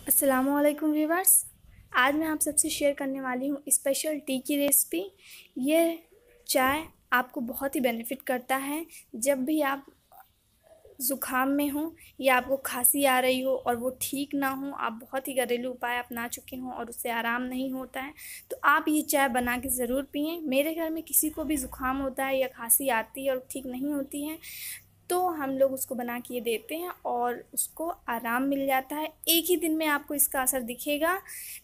अस्सलामुअलैकुम व्यूवर्स। आज मैं आप सबसे शेयर करने वाली हूँ स्पेशल टी की रेसिपी। ये चाय आपको बहुत ही बेनिफिट करता है। जब भी आप ज़ुकाम में हो या आपको खांसी आ रही हो और वो ठीक ना हो, आप बहुत ही घरेलू उपाय अपना चुके हों और उससे आराम नहीं होता है, तो आप ये चाय बना के ज़रूर पिएँ। मेरे घर में किसी को भी ज़ुकाम होता है या खांसी आती है और ठीक नहीं होती है, तो हम लोग उसको बना के देते हैं और उसको आराम मिल जाता है। एक ही दिन में आपको इसका असर दिखेगा,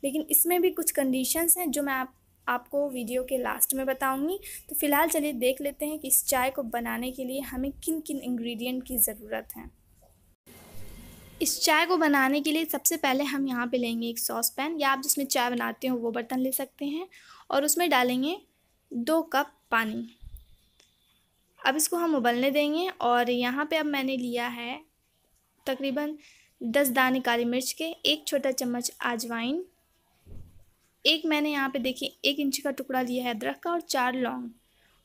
लेकिन इसमें भी कुछ कंडीशंस हैं जो मैं आपको वीडियो के लास्ट में बताऊंगी। तो फ़िलहाल चलिए देख लेते हैं कि इस चाय को बनाने के लिए हमें किन किन इंग्रेडिएंट की ज़रूरत है। इस चाय को बनाने के लिए सबसे पहले हम यहाँ पे लेंगे एक सॉस पैन, या आप जिसमें चाय बनाते हो वो बर्तन ले सकते हैं, और उसमें डालेंगे 2 कप पानी। अब इसको हम उबलने देंगे। और यहाँ पे अब मैंने लिया है तकरीबन 10 दाने काली मिर्च के, 1 छोटा चम्मच अजवाइन, एक मैंने यहाँ पे देखिए 1 इंच का टुकड़ा लिया है अदरक का, और 4 लौंग।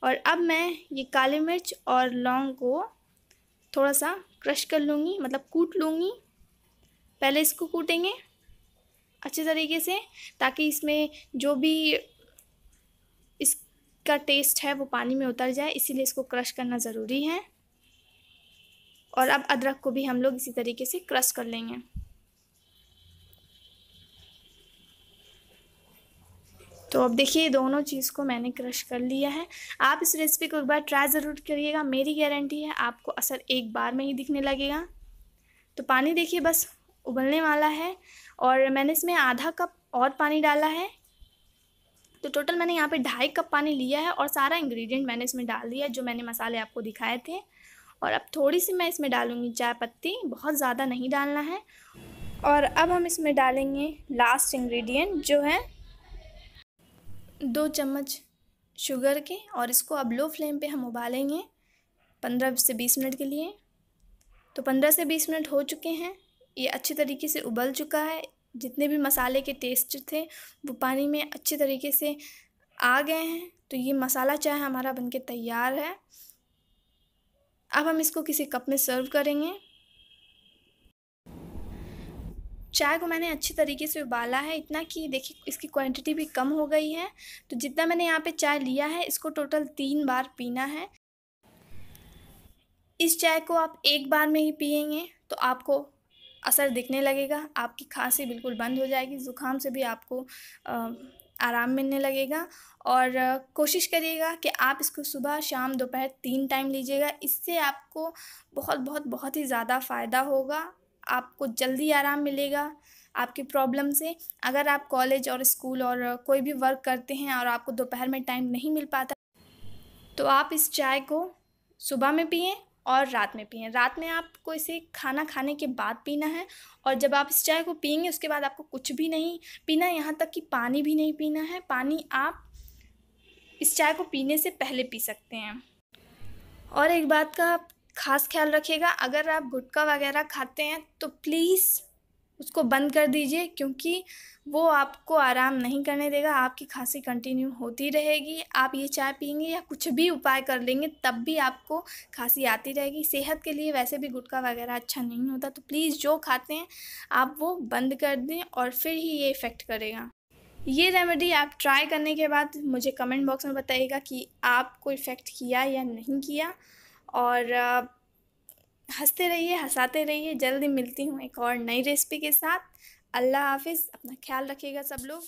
और अब मैं ये काली मिर्च और लौंग को थोड़ा सा क्रश कर लूँगी, मतलब कूट लूँगी। पहले इसको कूटेंगे अच्छे तरीके से, ताकि इसमें जो भी इसका टेस्ट है वो पानी में उतर जाए, इसीलिए इसको क्रश करना ज़रूरी है। और अब अदरक को भी हम लोग इसी तरीके से क्रश कर लेंगे। तो अब देखिए दोनों चीज़ को मैंने क्रश कर लिया है। आप इस रेसिपी को एक बार ट्राई ज़रूर करिएगा, मेरी गारंटी है आपको असर एक बार में ही दिखने लगेगा। तो पानी देखिए बस उबलने वाला है, और मैंने इसमें आधा कप और पानी डाला है। तो टोटल मैंने यहाँ पे 2.5 कप पानी लिया है, और सारा इंग्रेडिएंट मैंने इसमें डाल दिया है जो मैंने मसाले आपको दिखाए थे। और अब थोड़ी सी मैं इसमें डालूँगी चाय पत्ती, बहुत ज़्यादा नहीं डालना है। और अब हम इसमें डालेंगे लास्ट इंग्रेडिएंट जो है 2 चम्मच शुगर के, और इसको अब लो फ्लेम पे हम उबालेंगे 15 से 20 मिनट के लिए। तो 15 से 20 मिनट हो चुके हैं, ये अच्छी तरीके से उबल चुका है। जितने भी मसाले के टेस्ट थे वो पानी में अच्छे तरीके से आ गए हैं। तो ये मसाला चाय हमारा बनके तैयार है। अब हम इसको किसी कप में सर्व करेंगे। चाय को मैंने अच्छी तरीके से उबाला है, इतना कि देखिए इसकी क्वांटिटी भी कम हो गई है। तो जितना मैंने यहाँ पे चाय लिया है, इसको टोटल 3 बार पीना है। इस चाय को आप एक बार में ही पिएंगे तो आपको असर दिखने लगेगा, आपकी खांसी बिल्कुल बंद हो जाएगी, ज़ुकाम से भी आपको आराम मिलने लगेगा। और कोशिश करिएगा कि आप इसको सुबह शाम दोपहर 3 टाइम लीजिएगा। इससे आपको बहुत बहुत बहुत ही ज़्यादा फ़ायदा होगा, आपको जल्दी आराम मिलेगा आपकी प्रॉब्लम से। अगर आप कॉलेज और स्कूल और कोई भी वर्क करते हैं और आपको दोपहर में टाइम नहीं मिल पाता, तो आप इस चाय को सुबह में पिएं और रात में पिएं। रात में आपको इसे खाना खाने के बाद पीना है, और जब आप इस चाय को पिएंगे उसके बाद आपको कुछ भी नहीं पीना, यहाँ तक कि पानी भी नहीं पीना है। पानी आप इस चाय को पीने से पहले पी सकते हैं। और एक बात का आप ख़ास ख्याल रखिएगा, अगर आप गुटखा वगैरह खाते हैं तो प्लीज़ उसको बंद कर दीजिए, क्योंकि वो आपको आराम नहीं करने देगा, आपकी खांसी कंटिन्यू होती रहेगी। आप ये चाय पिएंगे या कुछ भी उपाय कर लेंगे तब भी आपको खांसी आती रहेगी। सेहत के लिए वैसे भी गुटखा वगैरह अच्छा नहीं होता, तो प्लीज़ जो खाते हैं आप वो बंद कर दें, और फिर ही ये इफ़ेक्ट करेगा। ये रेमेडी आप ट्राई करने के बाद मुझे कमेंट बॉक्स में बताइएगा कि आपको इफ़ेक्ट किया या नहीं किया। और हंसते रहिए, हंसाते रहिए। जल्दी मिलती हूँ एक और नई रेसिपी के साथ। अल्लाह हाफिज़, अपना ख्याल रखिएगा सब लोग।